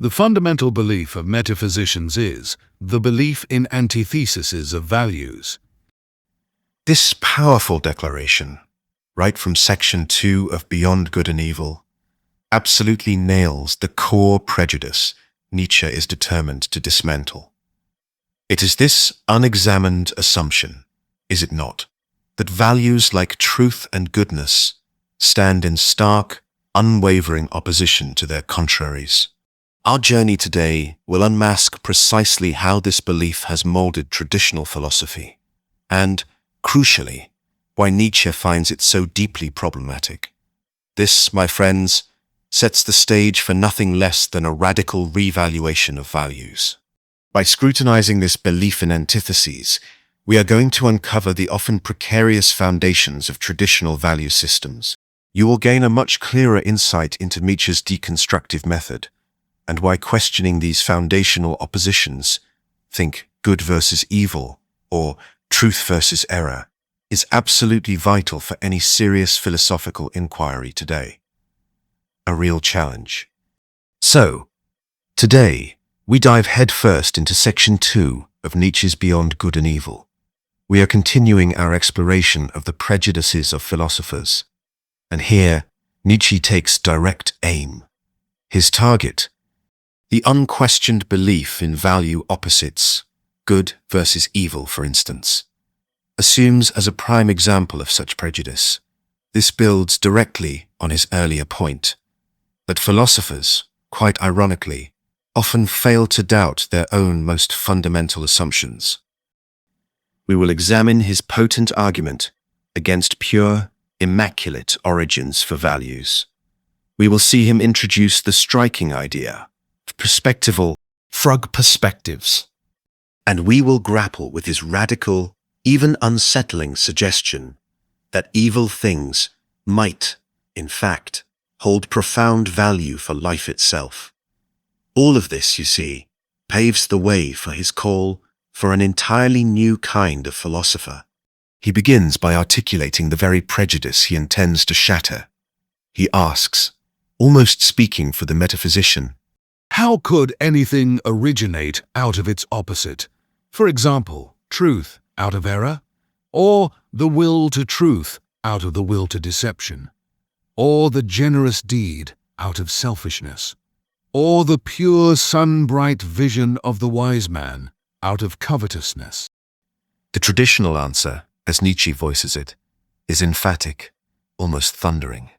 The fundamental belief of metaphysicians is the belief in antitheses of values. This powerful declaration, right from Section 2 of Beyond Good and Evil, absolutely nails the core prejudice Nietzsche is determined to dismantle. It is this unexamined assumption, is it not, that values like truth and goodness stand in stark, unwavering opposition to their contraries. Our journey today will unmask precisely how this belief has molded traditional philosophy, and, crucially, why Nietzsche finds it so deeply problematic. This, my friends, sets the stage for nothing less than a radical revaluation of values. By scrutinizing this belief in antitheses, we are going to uncover the often precarious foundations of traditional value systems. You will gain a much clearer insight into Nietzsche's deconstructive method, and why questioning these foundational oppositions, think good versus evil, or truth versus error, is absolutely vital for any serious philosophical inquiry today. A real challenge. So, today, we dive headfirst into Section 2 of Nietzsche's Beyond Good and Evil. We are continuing our exploration of the Prejudices of Philosophers, and here, Nietzsche takes direct aim. His target, the unquestioned belief in value opposites, good versus evil, for instance, assumes as a prime example of such prejudice. This builds directly on his earlier point, that philosophers, quite ironically, often fail to doubt their own most fundamental assumptions. We will examine his potent argument against pure, immaculate origins for values. We will see him introduce the striking idea of perspectival frog perspectives, and we will grapple with his radical, even unsettling suggestion that evil things might, in fact, hold profound value for life itself. All of this, you see, paves the way for his call for an entirely new kind of philosopher. He begins by articulating the very prejudice he intends to shatter. He asks, almost speaking for the metaphysician, How could anything originate out of its opposite? For example, truth out of error, or the will to truth out of the will to deception, or the generous deed out of selfishness, or the pure sun-bright vision of the wise man out of covetousness. The traditional answer, as Nietzsche voices it, is emphatic, almost thundering.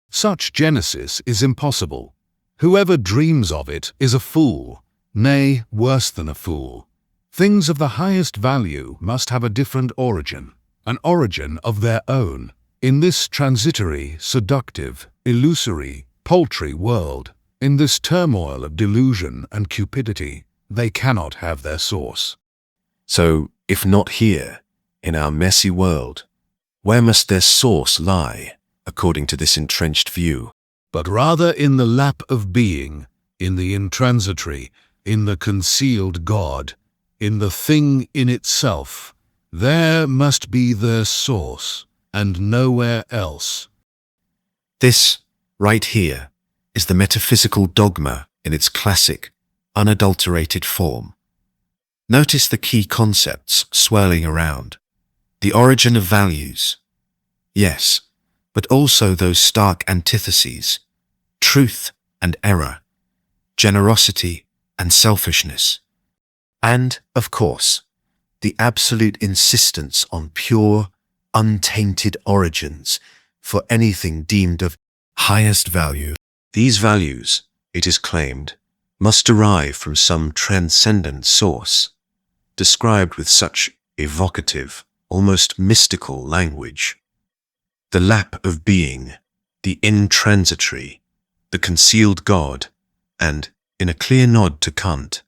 Such genesis is impossible. Whoever dreams of it is a fool, nay, worse than a fool. Things of the highest value must have a different origin, an origin of their own. In this transitory, seductive, illusory, paltry world, in this turmoil of delusion and cupidity, they cannot have their source. So, if not here, in our messy world, where must their source lie, according to this entrenched view? But rather in the lap of being, in the intransitory, in the concealed God, in the thing in itself. There must be their source, and nowhere else. This, right here, is the metaphysical dogma in its classic, unadulterated form. Notice the key concepts swirling around. The origin of values. Yes, but also those stark antitheses, truth and error, generosity and selfishness. And, of course, the absolute insistence on pure, untainted origins for anything deemed of highest value. These values, it is claimed, must derive from some transcendent source, described with such evocative, almost mystical language. The lap of being, the intransitory, the concealed God, and, in a clear nod to Kant,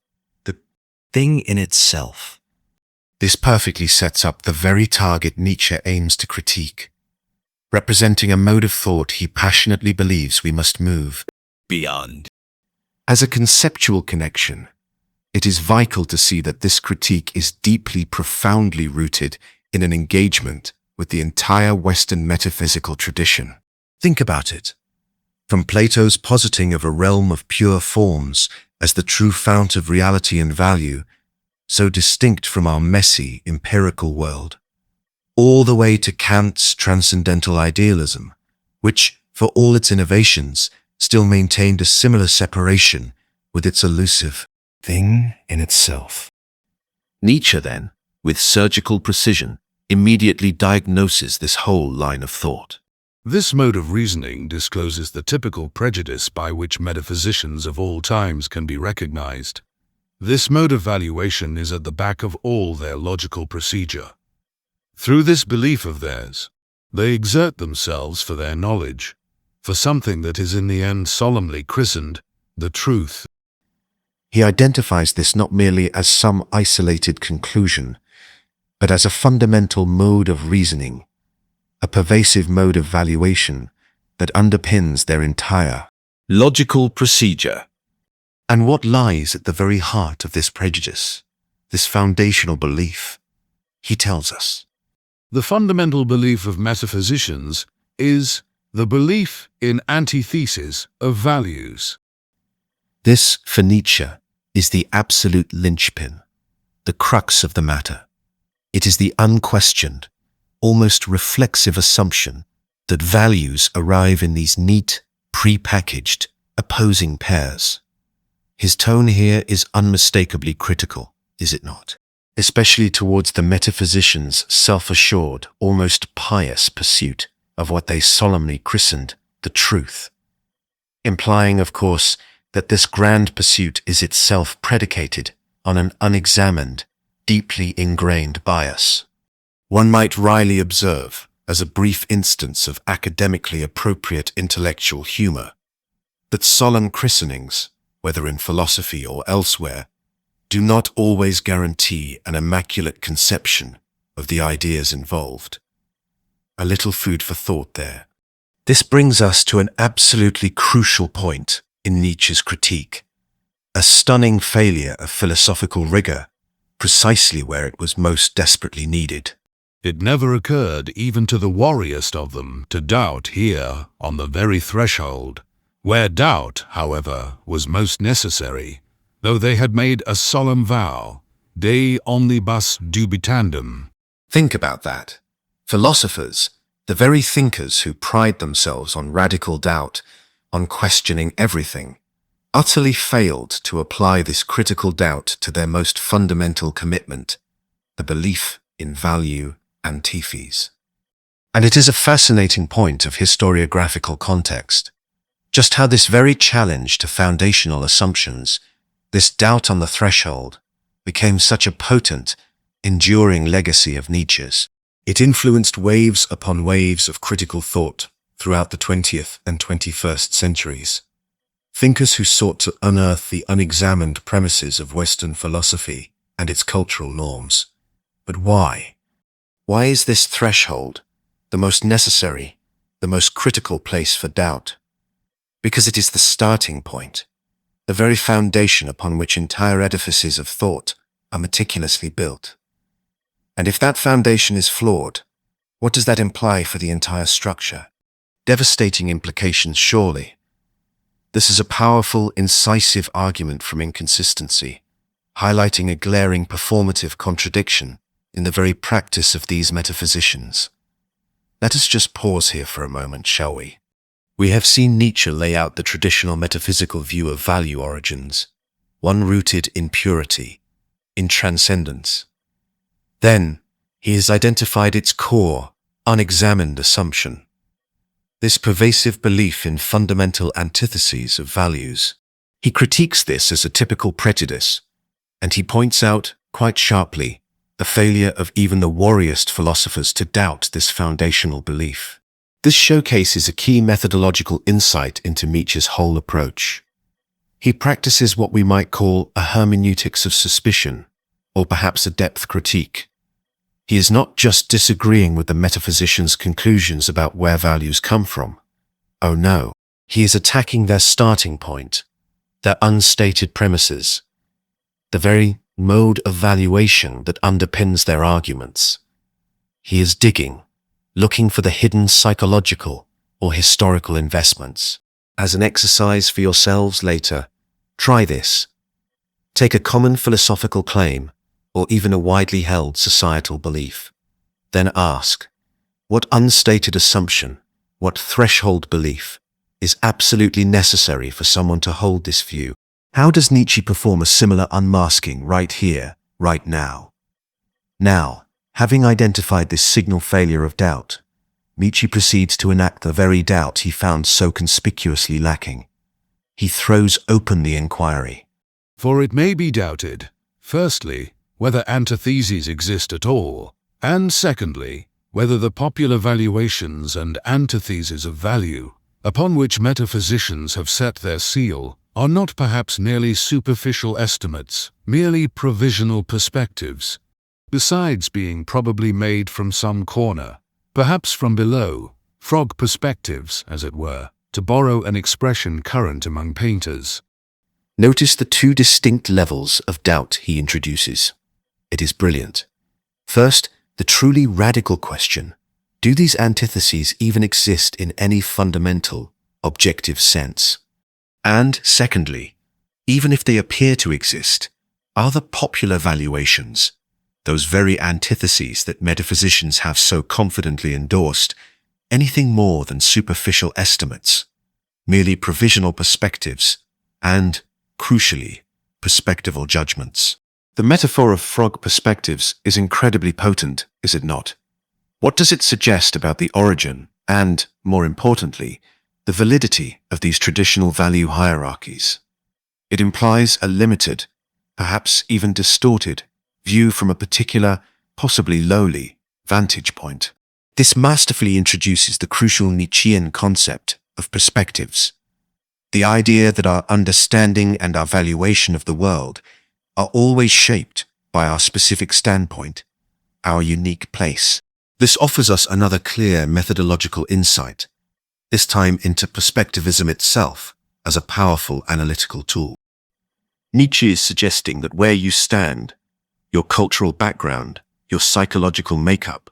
the thing in itself. This perfectly sets up the very target Nietzsche aims to critique, representing a mode of thought he passionately believes we must move beyond. As a conceptual connection, it is vital to see that this critique is deeply, profoundly rooted in an engagement with the entire Western metaphysical tradition. Think about it. From Plato's positing of a realm of pure forms as the true fount of reality and value, so distinct from our messy, empirical world, all the way to Kant's transcendental idealism, which, for all its innovations, still maintained a similar separation with its elusive thing in itself. Nietzsche, then, with surgical precision, immediately diagnoses this whole line of thought. This mode of reasoning discloses the typical prejudice by which metaphysicians of all times can be recognized. This mode of valuation is at the back of all their logical procedure. Through this belief of theirs, they exert themselves for their knowledge, for something that is in the end solemnly christened the truth. He identifies this not merely as some isolated conclusion, but as a fundamental mode of reasoning, a pervasive mode of valuation that underpins their entire Logical procedure. And what lies at the very heart of this prejudice, this foundational belief? He tells us. The fundamental belief of metaphysicians is the belief in antitheses of values. This, for Nietzsche, is the absolute linchpin, the crux of the matter. It is the unquestioned, almost reflexive assumption that values arrive in these neat, pre-packaged, opposing pairs. His tone here is unmistakably critical, is it not? Especially towards the metaphysicians' self-assured, almost pious pursuit of what they solemnly christened the truth, implying, of course, that this grand pursuit is itself predicated on an unexamined, deeply ingrained bias. One might wryly observe, as a brief instance of academically appropriate intellectual humor, that solemn christenings, whether in philosophy or elsewhere, do not always guarantee an immaculate conception of the ideas involved. A little food for thought there. This brings us to an absolutely crucial point in Nietzsche's critique, a stunning failure of philosophical rigor, precisely where it was most desperately needed. It never occurred even to the wariest of them to doubt here on the very threshold, where doubt, however, was most necessary, though they had made a solemn vow, de omnibus dubitandum. Think about that. Philosophers, the very thinkers who pride themselves on radical doubt, on questioning everything, utterly failed to apply this critical doubt to their most fundamental commitment, the belief in value antitheses. And it is a fascinating point of historiographical context, just how this very challenge to foundational assumptions, this doubt on the threshold, became such a potent, enduring legacy of Nietzsche's. It influenced waves upon waves of critical thought throughout the 20th and 21st centuries. Thinkers who sought to unearth the unexamined premises of Western philosophy and its cultural norms. But why? Why is this threshold the most necessary, the most critical place for doubt? Because it is the starting point, the very foundation upon which entire edifices of thought are meticulously built. And if that foundation is flawed, what does that imply for the entire structure? Devastating implications, surely. This is a powerful, incisive argument from inconsistency, highlighting a glaring performative contradiction in the very practice of these metaphysicians. Let us just pause here for a moment, shall we? We have seen Nietzsche lay out the traditional metaphysical view of value origins, one rooted in purity, in transcendence. Then, he has identified its core, unexamined assumption, this pervasive belief in fundamental antitheses of values. He critiques this as a typical prejudice, and he points out, quite sharply, the failure of even the wariest philosophers to doubt this foundational belief. This showcases a key methodological insight into Nietzsche's whole approach. He practices what we might call a hermeneutics of suspicion, or perhaps a depth critique. He is not just disagreeing with the metaphysicians' conclusions about where values come from. Oh no, he is attacking their starting point, their unstated premises, the very mode of valuation that underpins their arguments. He is digging, looking for the hidden psychological or historical investments. As an exercise for yourselves later, try this Take a common philosophical claim, or even a widely held societal belief. Then ask, what unstated assumption, what threshold belief, is absolutely necessary for someone to hold this view? How does Nietzsche perform a similar unmasking right here, right now? Now, having identified this signal failure of doubt, Nietzsche proceeds to enact the very doubt he found so conspicuously lacking. He throws open the inquiry. For it may be doubted, firstly, whether antitheses exist at all, and secondly, whether the popular valuations and antitheses of value, upon which metaphysicians have set their seal, are not perhaps merely superficial estimates, merely provisional perspectives, besides being probably made from some corner, perhaps from below, frog perspectives, as it were, to borrow an expression current among painters. Notice the two distinct levels of doubt he introduces. It is brilliant. First, the truly radical question, do these antitheses even exist in any fundamental, objective sense? And secondly, even if they appear to exist, are the popular valuations, those very antitheses that metaphysicians have so confidently endorsed, anything more than superficial estimates, merely provisional perspectives, and, crucially, perspectival judgments? The metaphor of frog perspectives is incredibly potent, is it not? What does it suggest about the origin and, more importantly, the validity of these traditional value hierarchies? It implies a limited, perhaps even distorted, view from a particular, possibly lowly, vantage point. This masterfully introduces the crucial Nietzschean concept of perspectives. The idea that our understanding and our valuation of the world are always shaped by our specific standpoint, our unique place. This offers us another clear methodological insight, this time into perspectivism itself as a powerful analytical tool. Nietzsche is suggesting that where you stand, your cultural background, your psychological makeup,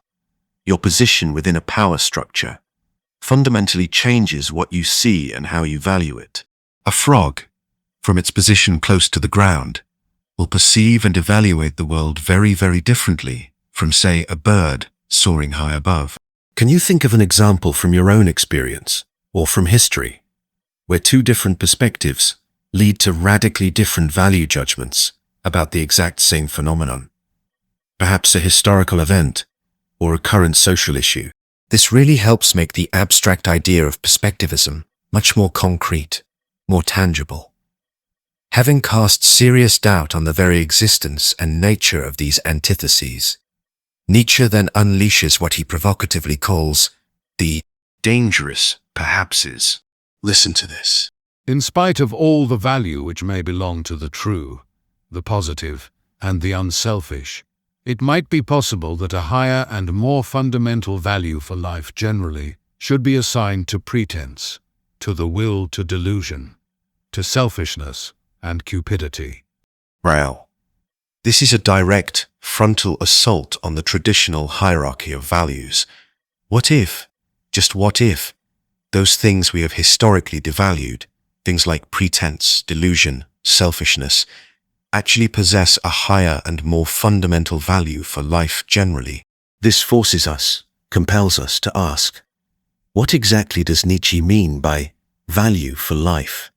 your position within a power structure, fundamentally changes what you see and how you value it. A frog, from its position close to the ground, will perceive and evaluate the world very, very differently from, say, a bird soaring high above. Can you think of an example from your own experience, or from history, where two different perspectives lead to radically different value judgments about the exact same phenomenon? Perhaps a historical event, or a current social issue. This really helps make the abstract idea of perspectivism much more concrete, more tangible. Having cast serious doubt on the very existence and nature of these antitheses, Nietzsche then unleashes what he provocatively calls the dangerous perhapses. Listen to this. In spite of all the value which may belong to the true, the positive, and the unselfish, it might be possible that a higher and more fundamental value for life generally should be assigned to pretense, to the will to delusion, to selfishness and cupidity. Well, this is a direct, frontal assault on the traditional hierarchy of values. What if, just what if, those things we have historically devalued, things like pretense, delusion, selfishness, actually possess a higher and more fundamental value for life generally? This forces us, compels us to ask, what exactly does Nietzsche mean by value for life?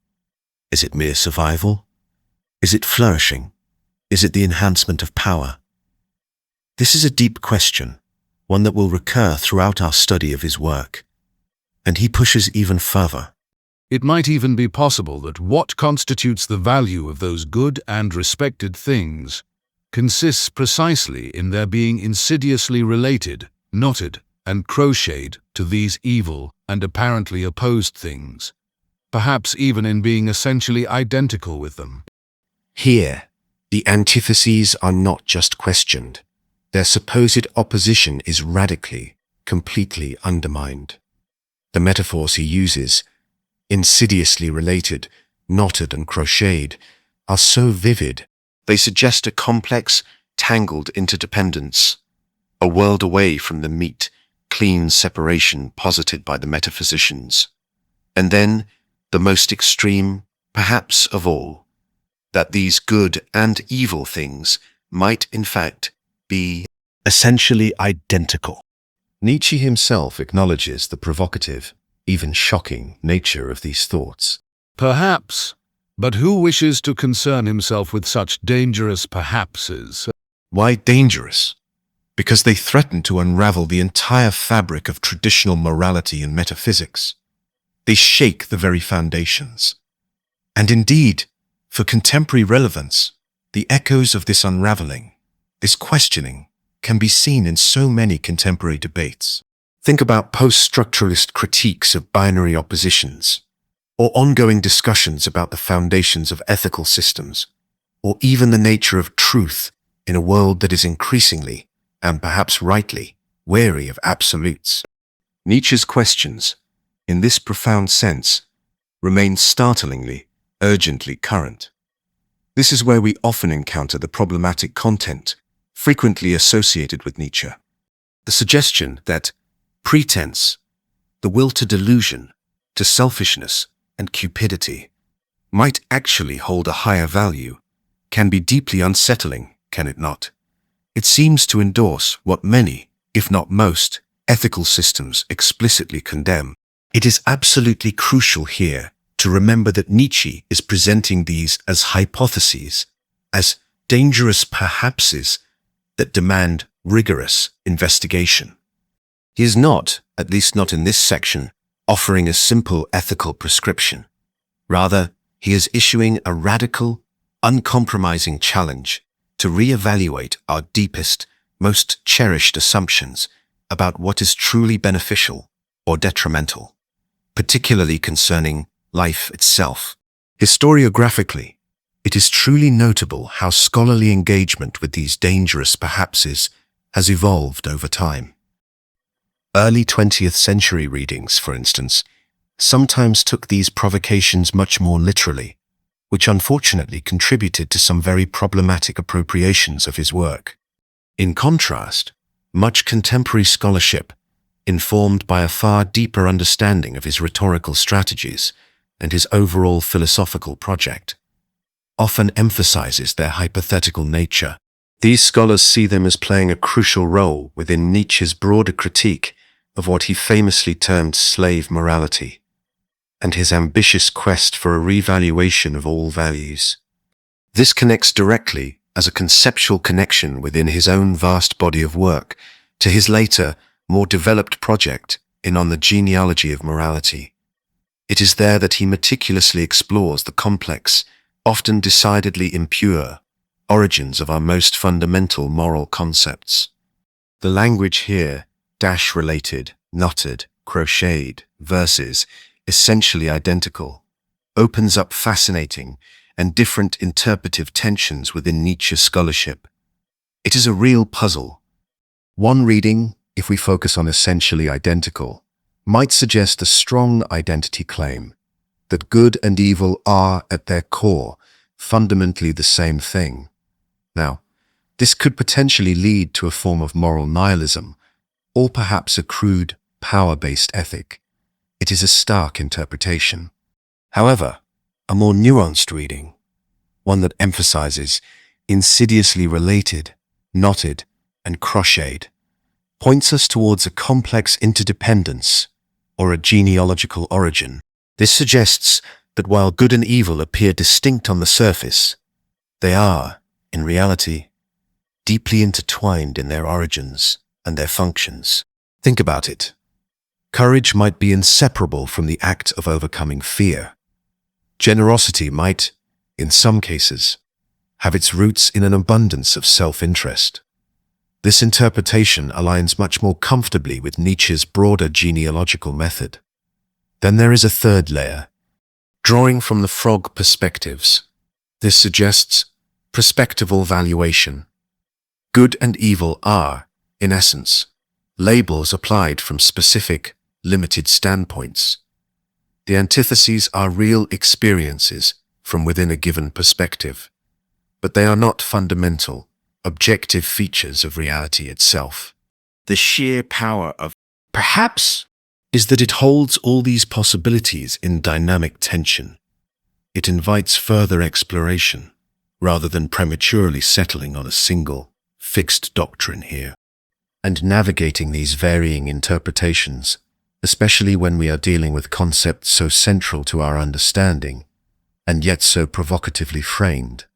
Is it mere survival? Is it flourishing? Is it the enhancement of power? This is a deep question, one that will recur throughout our study of his work. And he pushes even further. It might even be possible that what constitutes the value of those good and respected things consists precisely in their being insidiously related, knotted, and crocheted to these evil and apparently opposed things, perhaps even in being essentially identical with them. Here, the antitheses are not just questioned. Their supposed opposition is radically, completely undermined. The metaphors he uses, insidiously related, knotted and crocheted, are so vivid. They suggest a complex, tangled interdependence, a world away from the neat, clean separation posited by the metaphysicians. And then, the most extreme, perhaps of all, that these good and evil things might in fact be essentially identical. Nietzsche himself acknowledges the provocative, even shocking, nature of these thoughts. Perhaps, but who wishes to concern himself with such dangerous perhapses? Why dangerous? Because they threaten to unravel the entire fabric of traditional morality and metaphysics. They shake the very foundations. And indeed, for contemporary relevance, the echoes of this unraveling, this questioning, can be seen in so many contemporary debates. Think about post-structuralist critiques of binary oppositions, or ongoing discussions about the foundations of ethical systems, or even the nature of truth in a world that is increasingly, and perhaps rightly, wary of absolutes. Nietzsche's questions, in this profound sense, remain startlingly, urgently current. This is where we often encounter the problematic content frequently associated with Nietzsche. The suggestion that pretense, the will to delusion, to selfishness and cupidity, might actually hold a higher value, can be deeply unsettling, can it not? It seems to endorse what many, if not most, ethical systems explicitly condemn. It is absolutely crucial here to remember that Nietzsche is presenting these as hypotheses, as dangerous perhapses that demand rigorous investigation. He is not, at least not in this section, offering a simple ethical prescription. Rather, he is issuing a radical, uncompromising challenge to re-evaluate our deepest, most cherished assumptions about what is truly beneficial or detrimental, particularly concerning life itself. Historiographically, it is truly notable how scholarly engagement with these dangerous perhapses has evolved over time. Early 20th century readings, for instance, sometimes took these provocations much more literally, which unfortunately contributed to some very problematic appropriations of his work. In contrast, much contemporary scholarship, informed by a far deeper understanding of his rhetorical strategies and his overall philosophical project, often emphasizes their hypothetical nature. These scholars see them as playing a crucial role within Nietzsche's broader critique of what he famously termed slave morality, and his ambitious quest for a revaluation of all values. This connects directly, as a conceptual connection within his own vast body of work, to his later, more developed project On the Genealogy of Morality. It is there that he meticulously explores the complex, often decidedly impure, origins of our most fundamental moral concepts. The language here, dash-related, knotted, crocheted, verses, essentially identical, opens up fascinating and different interpretive tensions within Nietzsche scholarship. It is a real puzzle. One reading, if we focus on essentially identical, might suggest a strong identity claim that good and evil are, at their core, fundamentally the same thing. Now, this could potentially lead to a form of moral nihilism, or perhaps a crude, power-based ethic. It is a stark interpretation. However, a more nuanced reading, one that emphasizes insidiously related, knotted, and crocheted, points us towards a complex interdependence or a genealogical origin. This suggests that while good and evil appear distinct on the surface, they are, in reality, deeply intertwined in their origins and their functions. Think about it. Courage might be inseparable from the act of overcoming fear. Generosity might, in some cases, have its roots in an abundance of self-interest. This interpretation aligns much more comfortably with Nietzsche's broader genealogical method. Then there is a third layer, drawing from the frog perspectives. This suggests perspectival valuation. Good and evil are, in essence, labels applied from specific, limited standpoints. The antitheses are real experiences from within a given perspective, but they are not fundamental, objective features of reality itself. The sheer power of perhaps is that it holds all these possibilities in dynamic tension. It invites further exploration. rather than prematurely settling on a single, fixed doctrine here. And navigating these varying interpretations, especially when we are dealing with concepts so central to our understanding, and yet so provocatively framed,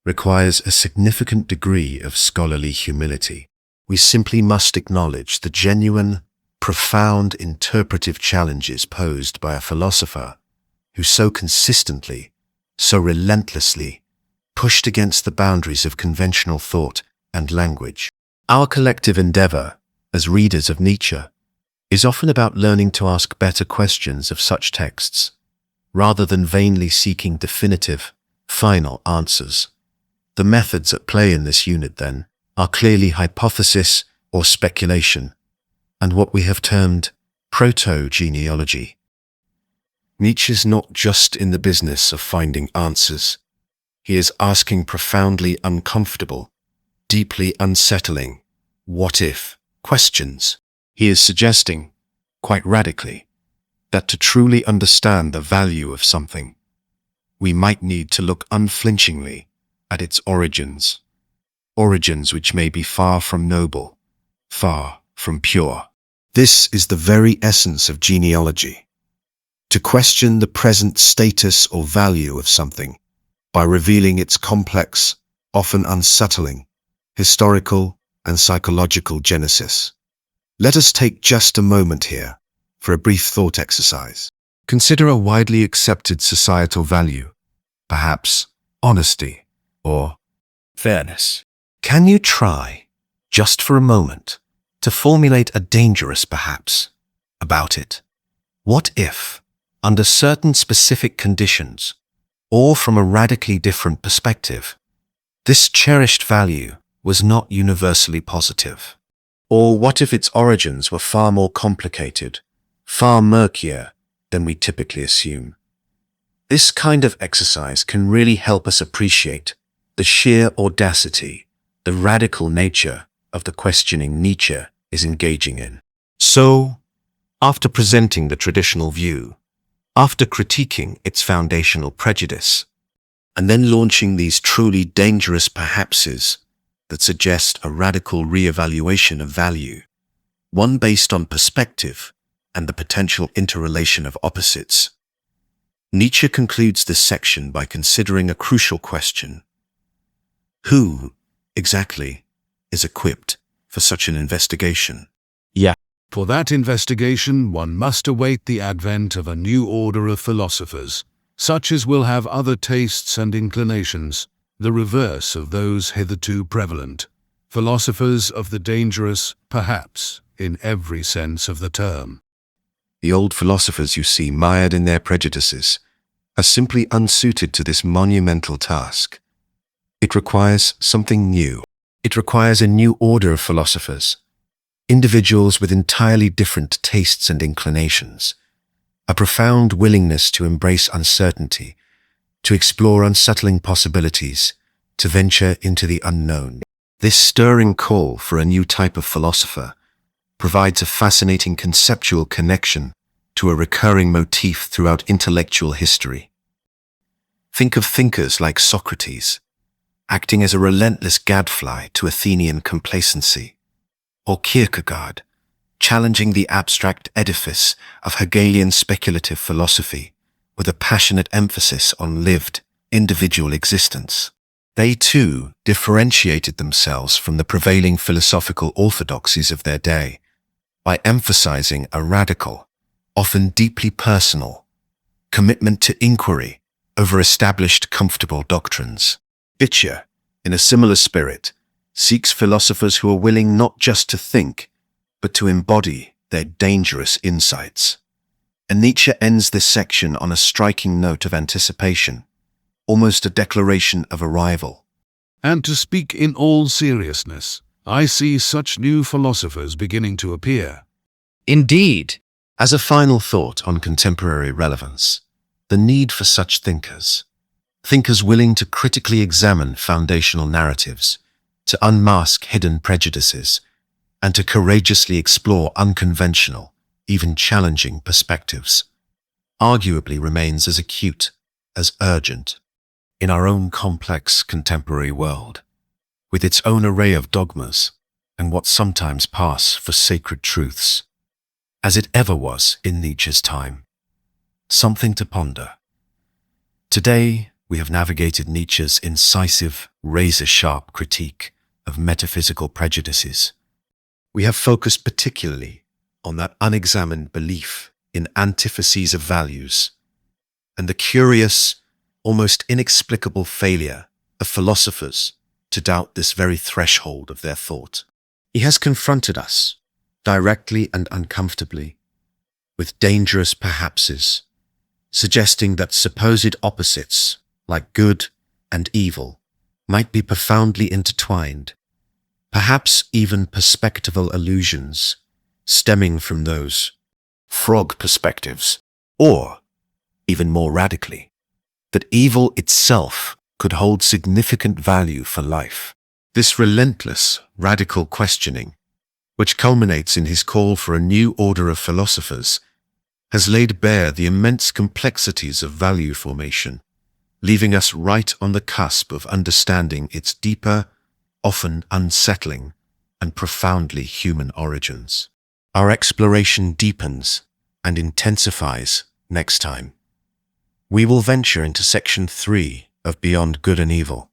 requires a significant degree of scholarly humility. We simply must acknowledge the genuine, profound interpretive challenges posed by a philosopher who so consistently, so relentlessly, pushed against the boundaries of conventional thought and language. Our collective endeavor, as readers of Nietzsche, is often about learning to ask better questions of such texts, rather than vainly seeking definitive, final answers. The methods at play in this unit, then, are clearly hypothesis or speculation, and what we have termed proto-genealogy. Nietzsche's not just in the business of finding answers. He is asking profoundly uncomfortable, deeply unsettling, what-if questions. He is suggesting, quite radically, that to truly understand the value of something, we might need to look unflinchingly at its origins which may be far from noble, far from pure. This is the very essence of genealogy. To question the present status or value of something by revealing its complex, often unsettling, historical and psychological genesis. Let us take just a moment here for a brief thought exercise. Consider a widely accepted societal value, perhaps honesty or fairness. Can you try, just for a moment, to formulate a dangerous perhaps about it? What if, under certain specific conditions, or from a radically different perspective, this cherished value was not universally positive? Or what if its origins were far more complicated, far murkier than we typically assume? This kind of exercise can really help us appreciate the sheer audacity, the radical nature of the questioning Nietzsche is engaging in. So, after presenting the traditional view, after critiquing its foundational prejudice, and then launching these truly dangerous perhapses that suggest a radical re-evaluation of value, one based on perspective and the potential interrelation of opposites, Nietzsche concludes this section by considering a crucial question. Who, exactly, is equipped for such an investigation? For that investigation, one must await the advent of a new order of philosophers, such as will have other tastes and inclinations, the reverse of those hitherto prevalent. Philosophers of the dangerous, perhaps, in every sense of the term. The old philosophers you see mired in their prejudices are simply unsuited to this monumental task. It requires something new. It requires a new order of philosophers, individuals with entirely different tastes and inclinations, a profound willingness to embrace uncertainty, to explore unsettling possibilities, to venture into the unknown. This stirring call for a new type of philosopher provides a fascinating conceptual connection to a recurring motif throughout intellectual history. Think of thinkers like Socrates, acting as a relentless gadfly to Athenian complacency, or Kierkegaard, challenging the abstract edifice of Hegelian speculative philosophy with a passionate emphasis on lived, individual existence. They too differentiated themselves from the prevailing philosophical orthodoxies of their day by emphasizing a radical, often deeply personal, commitment to inquiry over established comfortable doctrines. Nietzsche, in a similar spirit, seeks philosophers who are willing not just to think, but to embody their dangerous insights. And Nietzsche ends this section on a striking note of anticipation, almost a declaration of arrival. And to speak in all seriousness, I see such new philosophers beginning to appear. Indeed, as a final thought on contemporary relevance, the need for such thinkers willing to critically examine foundational narratives, to unmask hidden prejudices, and to courageously explore unconventional, even challenging perspectives, arguably remains as acute, as urgent, In our own complex contemporary world, with its own array of dogmas and what sometimes pass for sacred truths, as it ever was in Nietzsche's time. Something to ponder. Today, we have navigated Nietzsche's incisive, razor-sharp critique of metaphysical prejudices. We have focused particularly on that unexamined belief in antitheses of values and the curious, almost inexplicable failure of philosophers to doubt this very threshold of their thought. He has confronted us, directly and uncomfortably, with dangerous perhapses, suggesting that supposed opposites, like good and evil, might be profoundly intertwined, perhaps even perspectival illusions stemming from those frog perspectives, or, even more radically, that evil itself could hold significant value for life. This relentless, radical questioning, which culminates in his call for a new order of philosophers, has laid bare the immense complexities of value formation, leaving us right on the cusp of understanding its deeper, often unsettling, and profoundly human origins. Our exploration deepens and intensifies next time. We will venture into Section 3 of Beyond Good and Evil,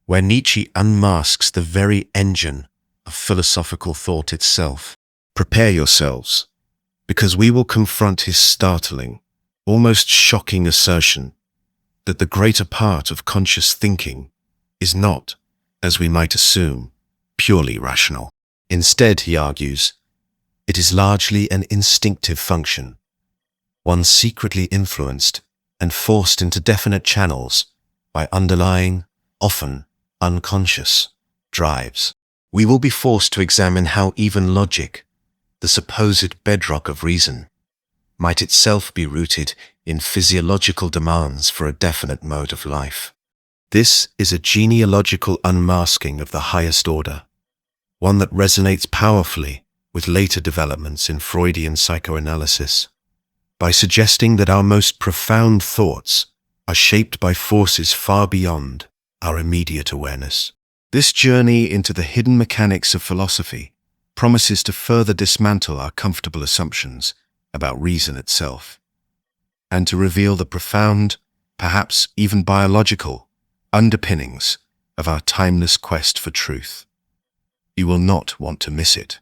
where Nietzsche unmasks the very engine of philosophical thought itself. Prepare yourselves, because we will confront his startling, almost shocking assertion that the greater part of conscious thinking is not, as we might assume, purely rational. Instead, he argues, it is largely an instinctive function, one secretly influenced and forced into definite channels by underlying, often unconscious, drives. We will be forced to examine how even logic, the supposed bedrock of reason, might itself be rooted in physiological demands for a definite mode of life. This is a genealogical unmasking of the highest order, one that resonates powerfully with later developments in Freudian psychoanalysis, by suggesting that our most profound thoughts are shaped by forces far beyond our immediate awareness. This journey into the hidden mechanics of philosophy promises to further dismantle our comfortable assumptions about reason itself, and to reveal the profound, perhaps even biological, underpinnings of our timeless quest for truth. You will not want to miss it.